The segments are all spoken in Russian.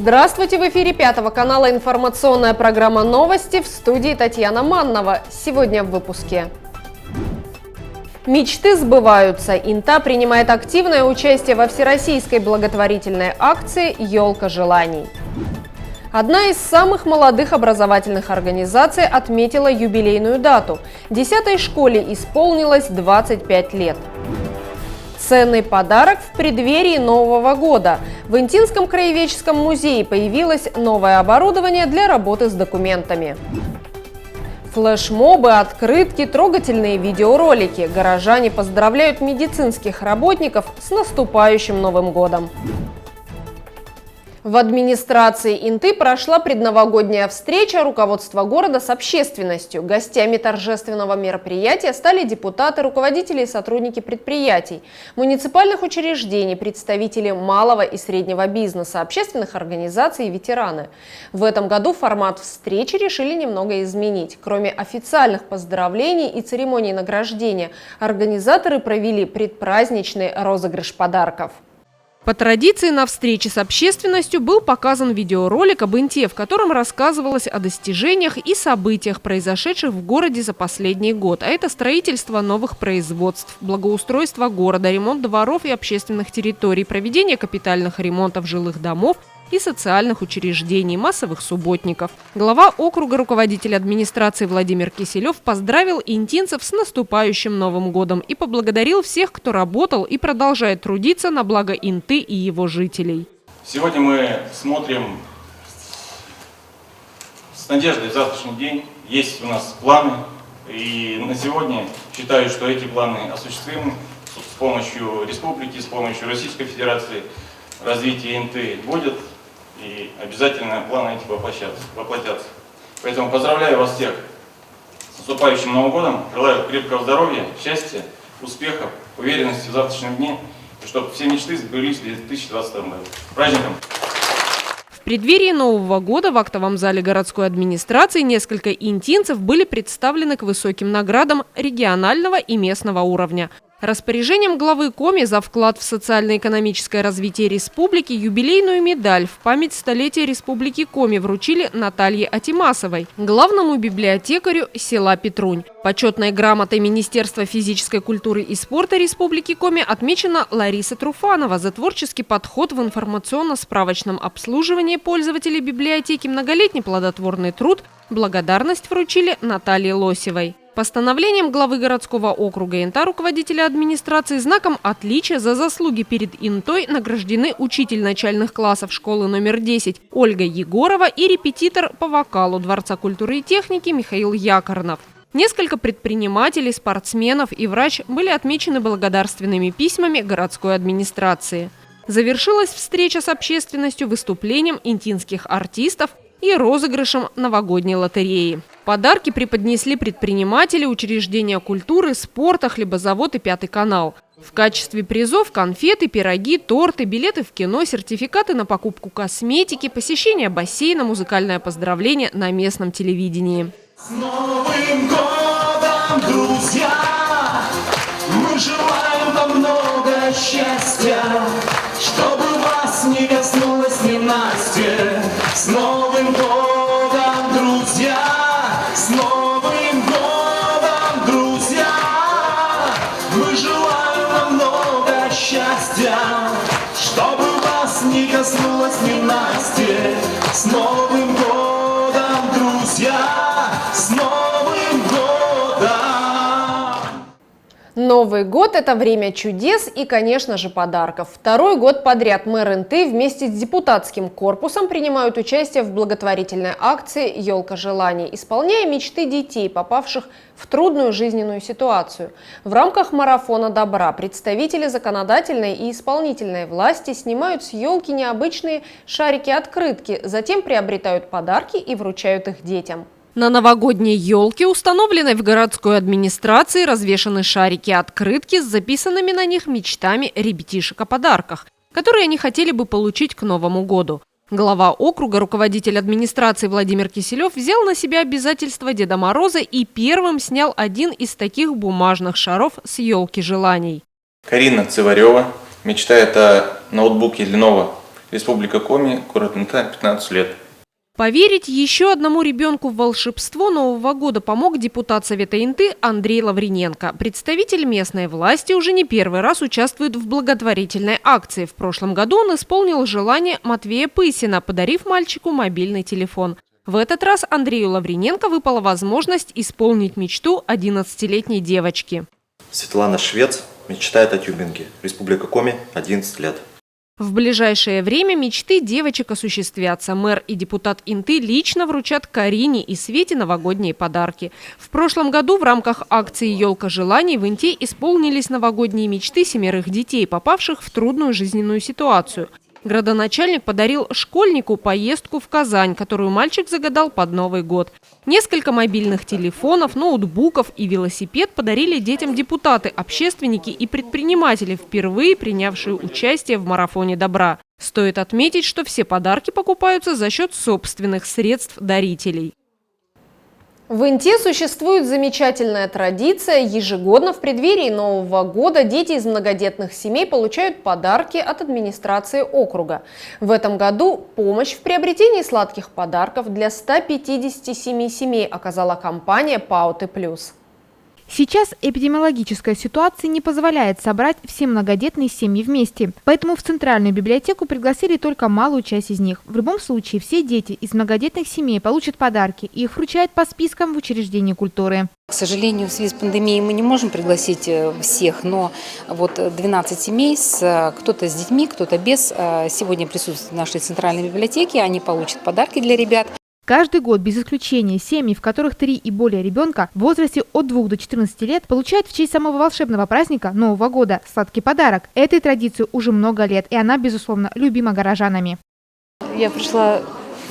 Здравствуйте! В эфире Пятого канала информационная программа «Новости», в студии Татьяна Маннова. Сегодня в выпуске. Мечты сбываются. Инта принимает активное участие во всероссийской благотворительной акции «Елка желаний». Одна из самых молодых образовательных организаций отметила юбилейную дату. 10-й школе исполнилось 25 лет. Ценный подарок в преддверии Нового года. В Интинском краеведческом музее появилось новое оборудование для работы с документами. Флешмобы, открытки, трогательные видеоролики. Горожане поздравляют медицинских работников с наступающим Новым годом. В администрации Инты прошла предновогодняя встреча руководства города с общественностью. Гостями торжественного мероприятия стали депутаты, руководители и сотрудники предприятий, муниципальных учреждений, представители малого и среднего бизнеса, общественных организаций и ветераны. В этом году формат встречи решили немного изменить. Кроме официальных поздравлений и церемоний награждения, организаторы провели предпраздничный розыгрыш подарков. По традиции на встрече с общественностью был показан видеоролик об Инте, в котором рассказывалось о достижениях и событиях, произошедших в городе за последний год. А это строительство новых производств, благоустройство города, ремонт дворов и общественных территорий, проведение капитальных ремонтов жилых домов и социальных учреждений, массовых субботников. Глава округа, руководитель администрации Владимир Киселев поздравил интинцев с наступающим Новым годом и поблагодарил всех, кто работал и продолжает трудиться на благо Инты и его жителей. Сегодня мы смотрим с надеждой в завтрашний день. Есть у нас планы, и на сегодня считаю, что эти планы осуществимы с помощью республики, с помощью Российской Федерации. Развитие Инты будет, и обязательно планы эти воплотятся. Поэтому поздравляю вас всех с наступающим Новым годом. Желаю крепкого здоровья, счастья, успехов, уверенности в завтрашнем дне, и чтобы все мечты сбылись в 2022 году. С праздником! В преддверии Нового года в актовом зале городской администрации несколько интинцев были представлены к высоким наградам регионального и местного уровня. Распоряжением главы Коми за вклад в социально-экономическое развитие республики юбилейную медаль в память столетия Республики Коми вручили Наталье Атимасовой, главному библиотекарю села Петрунь. Почетной грамотой Министерства физической культуры и спорта Республики Коми отмечена Лариса Труфанова за творческий подход в информационно-справочном обслуживании пользователей библиотеки, многолетний плодотворный труд. Благодарность вручили Наталье Лосевой. Постановлением главы городского округа Инта руководителя администрации знаком отличия за заслуги перед Интой награждены учитель начальных классов школы номер 10 Ольга Егорова и репетитор по вокалу Дворца культуры и техники Михаил Якорнов. Несколько предпринимателей, спортсменов и врач были отмечены благодарственными письмами городской администрации. Завершилась встреча с общественностью выступлением интинских артистов и розыгрышем новогодней лотереи. Подарки преподнесли предприниматели, учреждения культуры, спорта, хлебозавод и Пятый канал. В качестве призов конфеты, пироги, торты, билеты в кино, сертификаты на покупку косметики, посещение бассейна, музыкальное поздравление на местном телевидении. С Новым годом, друзья! Мы желаем вам много счастья, чтобы вас не коснулось ненастье. С Новым годом, друзья! С Новым годом, друзья! Мы желаем вам много счастья, чтобы вас не коснулось ненастье. С Новым годом, друзья! С Новым годом! Новый год – это время чудес и, конечно же, подарков. Второй год подряд мэр Инты вместе с депутатским корпусом принимают участие в благотворительной акции «Елка желаний», исполняя мечты детей, попавших в трудную жизненную ситуацию. В рамках марафона добра представители законодательной и исполнительной власти снимают с елки необычные шарики-открытки, затем приобретают подарки и вручают их детям. На новогодней елке, установленной в городской администрации, развешаны шарики-открытки с записанными на них мечтами ребятишек о подарках, которые они хотели бы получить к Новому году. Глава округа, руководитель администрации Владимир Киселев взял на себя обязательства Деда Мороза и первым снял один из таких бумажных шаров с елки желаний. Карина Циварева мечтает о ноутбуке Lenovo Республика Коми, город Инта, 15 лет. Поверить еще одному ребенку в волшебство Нового года помог депутат Совета Инты Андрей Лавриненко. Представитель местной власти уже не первый раз участвует в благотворительной акции. В прошлом году он исполнил желание Матвея Пысина, подарив мальчику мобильный телефон. В этот раз Андрею Лавриненко выпала возможность исполнить мечту 11-летней девочки. Светлана Швец мечтает о тюбинге. Республика Коми, 11 лет. В ближайшее время мечты девочек осуществятся. Мэр и депутат Инты лично вручат Карине и Свете новогодние подарки. В прошлом году в рамках акции «Елка желаний» в Инте исполнились новогодние мечты 7 детей, попавших в трудную жизненную ситуацию. Градоначальник подарил школьнику поездку в Казань, которую мальчик загадал под Новый год. Несколько мобильных телефонов, ноутбуков и велосипед подарили детям депутаты, общественники и предприниматели, впервые принявшие участие в марафоне добра. Стоит отметить, что все подарки покупаются за счет собственных средств дарителей. В Инте существует замечательная традиция. Ежегодно в преддверии Нового года дети из многодетных семей получают подарки от администрации округа. В этом году помощь в приобретении сладких подарков для 157 семей оказала компания «Пауты Плюс». Сейчас эпидемиологическая ситуация не позволяет собрать все многодетные семьи вместе. Поэтому в Центральную библиотеку пригласили только малую часть из них. В любом случае, все дети из многодетных семей получат подарки. И их вручают по спискам в учреждении культуры. К сожалению, в связи с пандемией мы не можем пригласить всех, но вот 12 семей, кто-то с детьми, кто-то без, сегодня присутствуют в нашей Центральной библиотеке. Они получат подарки для ребят. Каждый год, без исключения, семьи, в которых 3 и более ребенка в возрасте от 2 до 14 лет, получают в честь самого волшебного праздника Нового года сладкий подарок. Этой традиции уже много лет, и она, безусловно, любима горожанами. Я пришла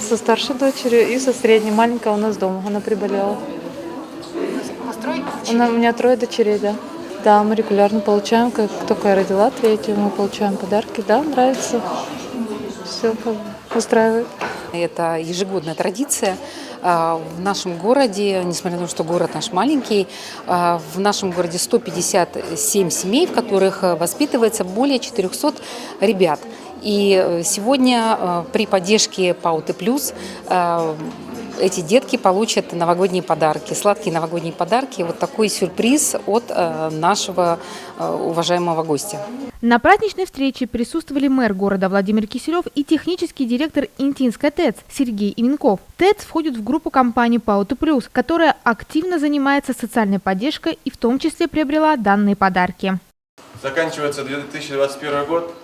со старшей дочерью и со средней. Маленькая у нас дома, она приболела. У меня 3 дочерей, да. Да, мы регулярно получаем, как только я родила 3-ю, мы получаем подарки. Да, нравится. Все устраивает. Это ежегодная традиция в нашем городе, несмотря на то, что город наш маленький, в нашем городе 157 семей, в которых воспитывается более 400 ребят. И сегодня при поддержке «Пауты Плюс» эти детки получат новогодние подарки, сладкие новогодние подарки. Вот такой сюрприз от нашего уважаемого гостя. На праздничной встрече присутствовали мэр города Владимир Киселев и технический директор Интинской ТЭЦ Сергей Именков. ТЭЦ входит в группу компании «Пауты Плюс», которая активно занимается социальной поддержкой и в том числе приобрела данные подарки. Заканчивается 2021 год,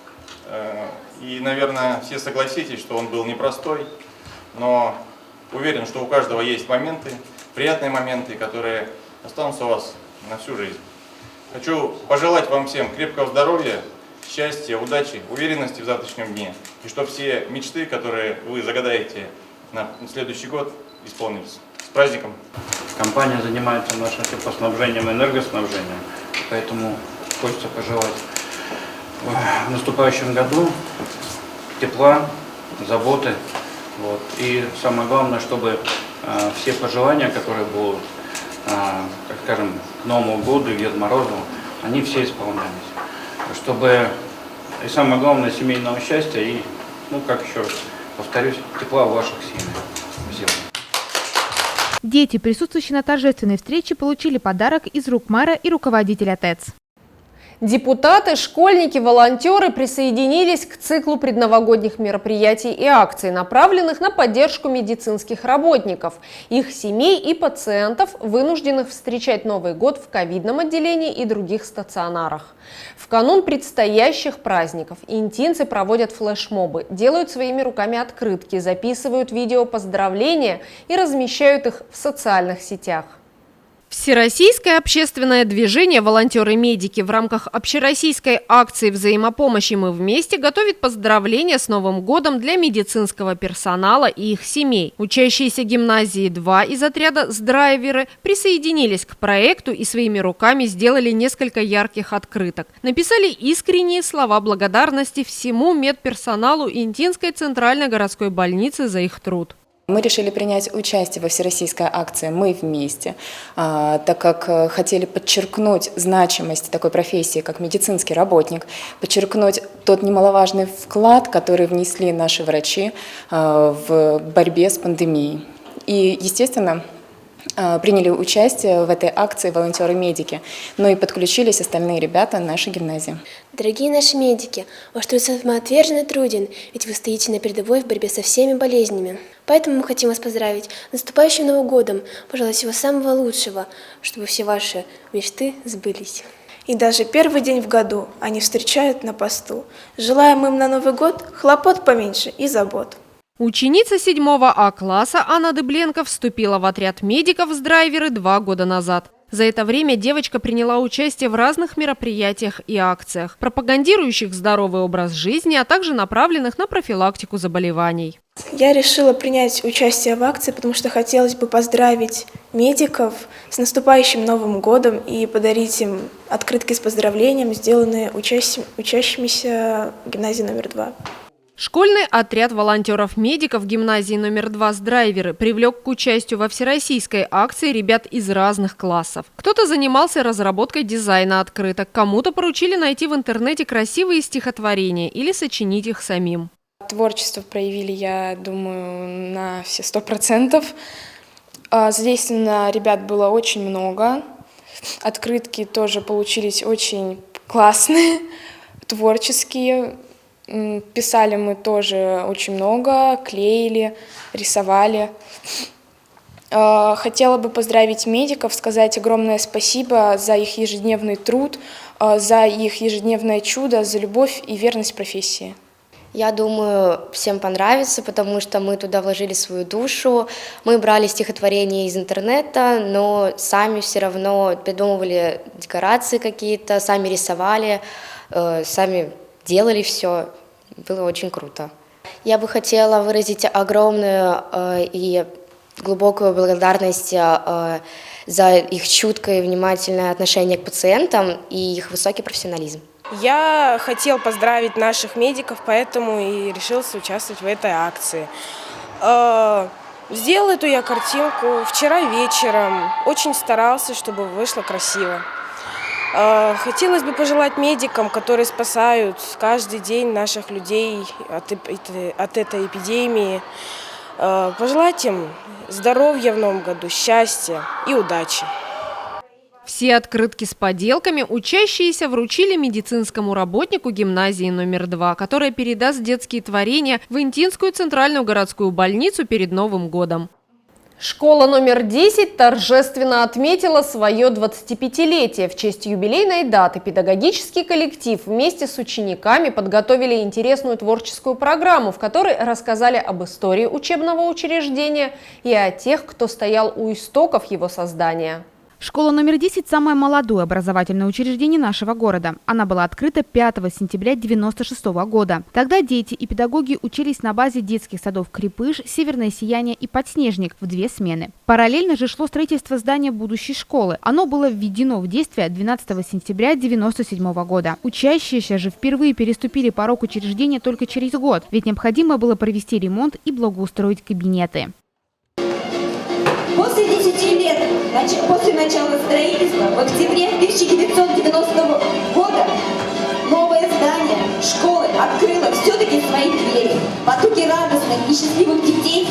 и, наверное, все согласитесь, что он был непростой, но уверен, что у каждого есть моменты, приятные моменты, которые останутся у вас на всю жизнь. Хочу пожелать вам всем крепкого здоровья, счастья, удачи, уверенности в завтрашнем дне. И чтобы все мечты, которые вы загадаете на следующий год, исполнились. С праздником! Компания занимается нашим теплоснабжением и энергоснабжением, поэтому хочется пожелать в наступающем году тепла, заботы. Вот. И самое главное, чтобы все пожелания, которые будут, как скажем, к Новому году и Деду Морозу, они все исполнялись. Чтобы, и самое главное, семейного счастья и, как еще раз повторюсь, тепла в ваших семьях. Спасибо. Дети, присутствующие на торжественной встрече, получили подарок из рук мэра и руководителя ТЭЦ. Депутаты, школьники, волонтеры присоединились к циклу предновогодних мероприятий и акций, направленных на поддержку медицинских работников, их семей и пациентов, вынужденных встречать Новый год в ковидном отделении и других стационарах. В канун предстоящих праздников интинцы проводят флешмобы, делают своими руками открытки, записывают видео поздравления и размещают их в социальных сетях. Всероссийское общественное движение «Волонтеры-медики» в рамках общероссийской акции взаимопомощи «Мы вместе» готовит поздравления с Новым годом для медицинского персонала и их семей. Учащиеся гимназии 2 из отряда «Сдрайверы» присоединились к проекту и своими руками сделали несколько ярких открыток. Написали искренние слова благодарности всему медперсоналу Интинской центральной городской больницы за их труд. Мы решили принять участие во всероссийской акции «Мы вместе», так как хотели подчеркнуть значимость такой профессии, как медицинский работник, подчеркнуть тот немаловажный вклад, который внесли наши врачи в борьбе с пандемией. И, естественно, приняли участие в этой акции волонтеры-медики, но и подключились остальные ребята нашей гимназии. Дорогие наши медики, ваш труд самоотверженно труден, ведь вы стоите на передовой в борьбе со всеми болезнями. Поэтому мы хотим вас поздравить с наступающим Новым годом, пожелать всего самого лучшего, чтобы все ваши мечты сбылись. И даже первый день в году они встречают на посту. Желаем им на Новый год хлопот поменьше и забот. Ученица 7 А класса Анна Дыбленко вступила в отряд медиков с драйверы 2 года назад. За это время девочка приняла участие в разных мероприятиях и акциях, пропагандирующих здоровый образ жизни, а также направленных на профилактику заболеваний. Я решила принять участие в акции, потому что хотелось бы поздравить медиков с наступающим Новым годом и подарить им открытки с поздравлением, сделанные учащимися гимназии номер 2. Школьный отряд волонтеров-медиков гимназии номер 2 с драйверы привлек к участию во всероссийской акции ребят из разных классов. Кто-то занимался разработкой дизайна открыток, кому-то поручили найти в интернете красивые стихотворения или сочинить их самим. Творчество проявили, я думаю, на все 100%. Задействовано ребят было очень много. Открытки тоже получились очень классные, творческие. Писали мы тоже очень много, клеили, рисовали. Хотела бы поздравить медиков, сказать огромное спасибо за их ежедневный труд, за их ежедневное чудо, за любовь и верность профессии. Я думаю, всем понравится, потому что мы туда вложили свою душу. Мы брали стихотворения из интернета, но сами все равно придумывали декорации какие-то, сами рисовали, сами делали все. Было очень круто. Я бы хотела выразить огромную и глубокую благодарность за их чуткое и внимательное отношение к пациентам и их высокий профессионализм. Я хотел поздравить наших медиков, поэтому и решился участвовать в этой акции. Сделал эту я картинку вчера вечером. Очень старался, чтобы вышло красиво. Хотелось бы пожелать медикам, которые спасают каждый день наших людей от этой эпидемии, пожелать им здоровья в новом году, счастья и удачи. Все открытки с поделками учащиеся вручили медицинскому работнику гимназии номер 2, которая передаст детские творения в Интинскую центральную городскую больницу перед Новым годом. Школа номер 10 торжественно отметила свое 25-летие. В честь юбилейной даты педагогический коллектив вместе с учениками подготовили интересную творческую программу, в которой рассказали об истории учебного учреждения и о тех, кто стоял у истоков его создания. Школа номер 10 – самое молодое образовательное учреждение нашего города. Она была открыта 5 сентября 1996 года. Тогда дети и педагоги учились на базе детских садов «Крепыш», «Северное сияние» и «Подснежник» в 2 смены. Параллельно же шло строительство здания будущей школы. Оно было введено в действие 12 сентября 1997 года. Учащиеся же впервые переступили порог учреждения только через год, ведь необходимо было провести ремонт и благоустроить кабинеты. После 10 лет, после начала строительства, в октябре 1990 года новое здание школы открыло все-таки свои двери. Потоки радостных и счастливых детей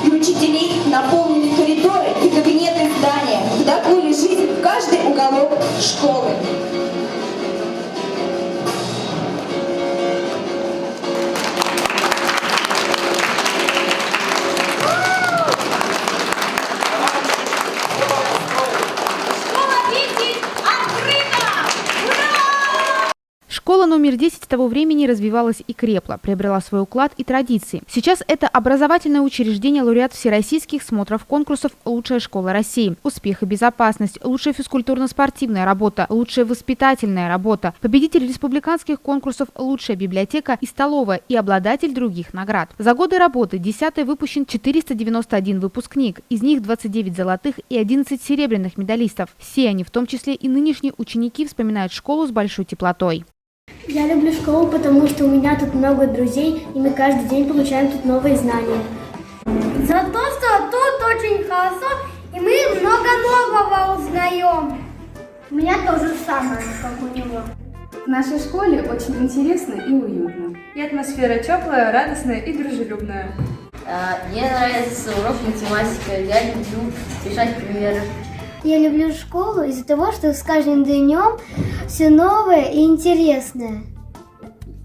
и учителей наполнили коридоры и кабинеты здания, вдохнули жизнь в каждый уголок школы. Школа номер 10 с того времени развивалась и крепла, приобрела свой уклад и традиции. Сейчас это образовательное учреждение, лауреат всероссийских смотров конкурсов «Лучшая школа России», «Успех и безопасность», «Лучшая физкультурно-спортивная работа», «Лучшая воспитательная работа», победитель республиканских конкурсов «Лучшая библиотека» и столовая и обладатель других наград. За годы работы 10-й выпущен 491 выпускник, из них 29 золотых и 11 серебряных медалистов. Все они, в том числе и нынешние ученики, вспоминают школу с большой теплотой. Я люблю школу, потому что у меня тут много друзей, и мы каждый день получаем тут новые знания. За то, что тут очень хорошо, и мы много нового узнаем. У меня то же самое, как у него. В нашей школе очень интересно и уютно. И атмосфера теплая, радостная и дружелюбная. Мне нравится урок математики. Я люблю решать примеры. Я люблю школу из-за того, что с каждым днем все новое и интересное.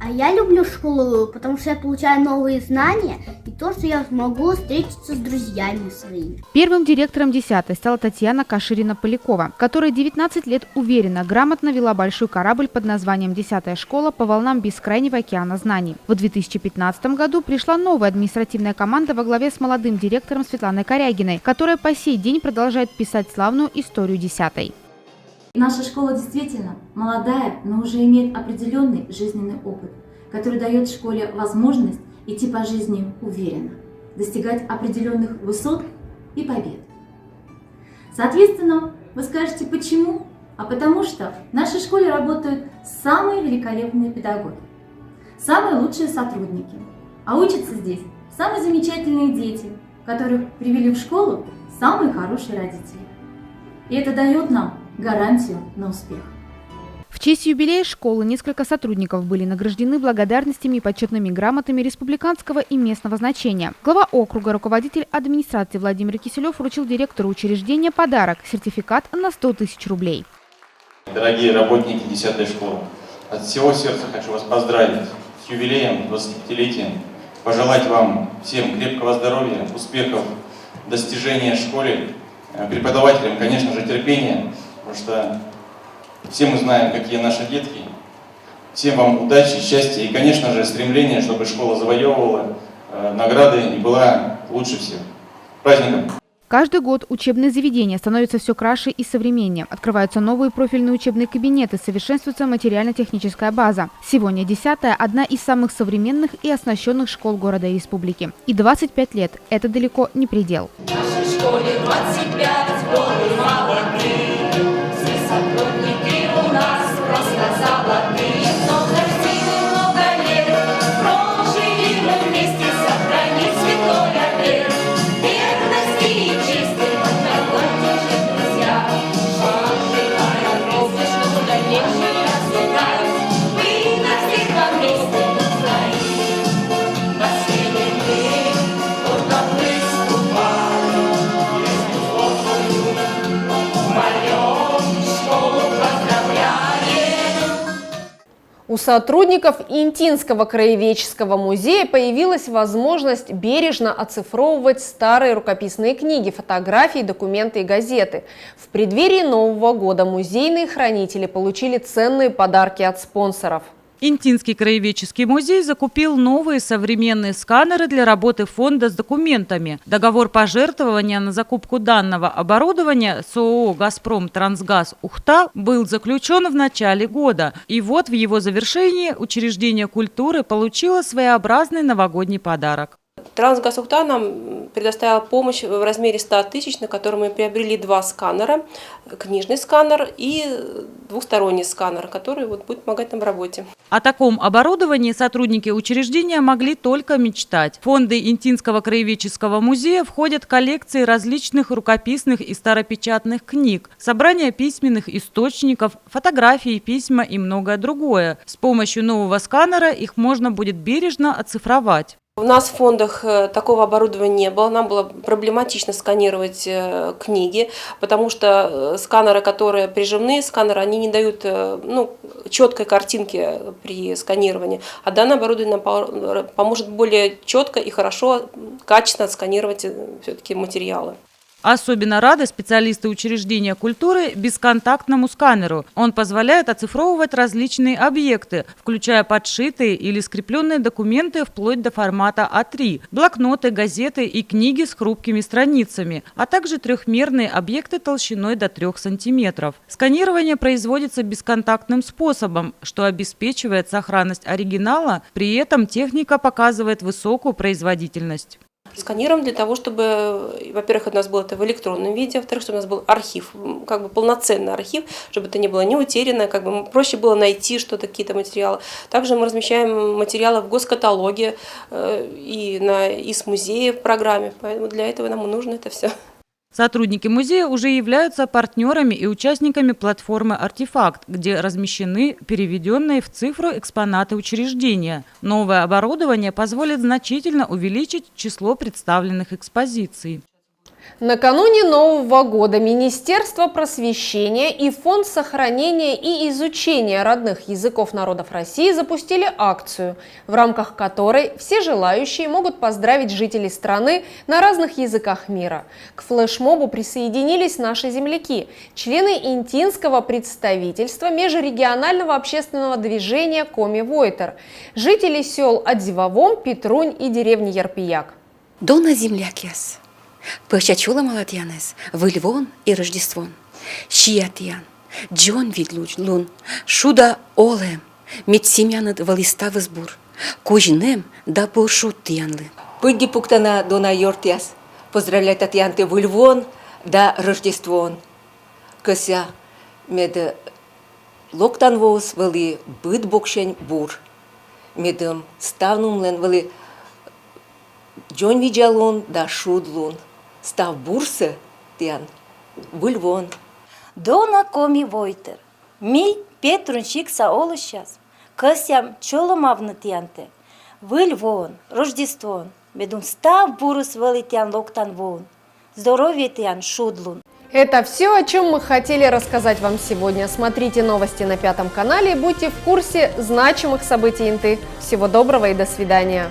А я люблю школу, потому что я получаю новые знания и то, что я смогу встретиться с друзьями своими. Первым директором 10-й стала Татьяна Каширина-Полякова, которая 19 лет уверенно, грамотно вела большой корабль под названием «10-я школа» по волнам бескрайнего океана знаний. В 2015 году пришла новая административная команда во главе с молодым директором Светланой Корягиной, которая по сей день продолжает писать славную историю 10-й. Наша школа действительно молодая, но уже имеет определенный жизненный опыт, который дает школе возможность идти по жизни уверенно, достигать определенных высот и побед. Соответственно, вы скажете, почему? А потому что в нашей школе работают самые великолепные педагоги, самые лучшие сотрудники, а учатся здесь самые замечательные дети, которых привели в школу самые хорошие родители. И это дает нам гарантию на успех. В честь юбилея школы несколько сотрудников были награждены благодарностями и почетными грамотами республиканского и местного значения. Глава округа, руководитель администрации Владимир Киселев вручил директору учреждения подарок – сертификат на 100 тысяч рублей. Дорогие работники 10-й школы, от всего сердца хочу вас поздравить с юбилеем, 25-летием, пожелать вам всем крепкого здоровья, успехов, достижения в школе, преподавателям, конечно же, терпения. Потому что все мы знаем, какие наши детки. Всем вам удачи, счастья и, конечно же, стремление, чтобы школа завоевывала награды и была лучше всех. С праздником! Каждый год учебные заведения становятся все краше и современнее. Открываются новые профильные учебные кабинеты, совершенствуется материально-техническая база. Сегодня 10-я – одна из самых современных и оснащенных школ города и республики. И 25 лет – это далеко не предел. В нашей школе 25 годы молодые. Все сотрудники у нас просто золотые. Много сил, много лет прожили мы вместе, сохранить святой обет верности и чести, одноглазые друзья. Желаем вместе, чтобы дальнейшее расцветать. Мы навсегда вместе стоим. Последний день только выступаем. У сотрудников Интинского краеведческого музея появилась возможность бережно оцифровывать старые рукописные книги, фотографии, документы и газеты. В преддверии Нового года музейные хранители получили ценные подарки от спонсоров. Интинский краеведческий музей закупил новые современные сканеры для работы фонда с документами. Договор пожертвования на закупку данного оборудования с ООО «Газпром Трансгаз Ухта» был заключен в начале года. И вот в его завершении учреждение культуры получило своеобразный новогодний подарок. Трансгаз Ухта нам предоставил помощь в размере 100 тысяч, на котором мы приобрели 2 сканера, книжный сканер и двухсторонний сканер, который будет помогать нам в работе. О таком оборудовании сотрудники учреждения могли только мечтать. В фонды Интинского краеведческого музея входят коллекции различных рукописных и старопечатных книг, собрания письменных источников, фотографии, письма и многое другое. С помощью нового сканера их можно будет бережно оцифровать. У нас в фондах такого оборудования не было, нам было проблематично сканировать книги, потому что сканеры, которые прижимные сканеры, они не дают четкой картинки при сканировании, а данное оборудование нам поможет более четко и хорошо, качественно отсканировать все-таки материалы. Особенно рады специалисты учреждения культуры бесконтактному сканеру. Он позволяет оцифровывать различные объекты, включая подшитые или скрепленные документы вплоть до формата А3, блокноты, газеты и книги с хрупкими страницами, а также трехмерные объекты толщиной до 3 сантиметров. Сканирование производится бесконтактным способом, что обеспечивает сохранность оригинала, при этом техника показывает высокую производительность. Сканируем для того, чтобы, во-первых, у нас было это в электронном виде, во-вторых, чтобы у нас был архив, как бы полноценный архив, чтобы это не было не утеряно, как бы проще было найти что-то, какие-то материалы. Также мы размещаем материалы в госкаталоге и на ИС-музее в программе, поэтому для этого нам и нужно это все. Сотрудники музея уже являются партнерами и участниками платформы «Артефакт», где размещены переведенные в цифру экспонаты учреждения. Новое оборудование позволит значительно увеличить число представленных экспозиций. Накануне Нового года Министерство просвещения и Фонд сохранения и изучения родных языков народов России запустили акцию, в рамках которой все желающие могут поздравить жителей страны на разных языках мира. К флешмобу присоединились наши земляки, члены Интинского представительства межрегионального общественного движения Коми-Войтер, жители сел Адзивавом, Петрунь и деревни Ярпияк. Дона землякяс. Пășăciulă молодянес, Выльвон и Рождествон. Шиятиян, Джон видлуч лун, Шуда олем, Медсемянат валистав избур, Кужнем да пошут тянлы. Пыдди пуктана Дона Йортяс, поздравляет Татьянты Выльвон да Рождествон. Кыся мед локтан воз вали быт бокшень бур. Медом ставнумлен вали Джон виджалун да шудлун. Став бурсы тян Выльвон. Дона Коми-Войтер. Ми Петрунчик саолощас. Кысям чоломавны тянте. Выльвон, Рождествон. Медум став бурус валитян локтан вон. Здоровье тян шудлун. Это все, о чем мы хотели рассказать вам сегодня. Смотрите новости на 5 канале и будьте в курсе значимых событий Инты. Всего доброго и до свидания.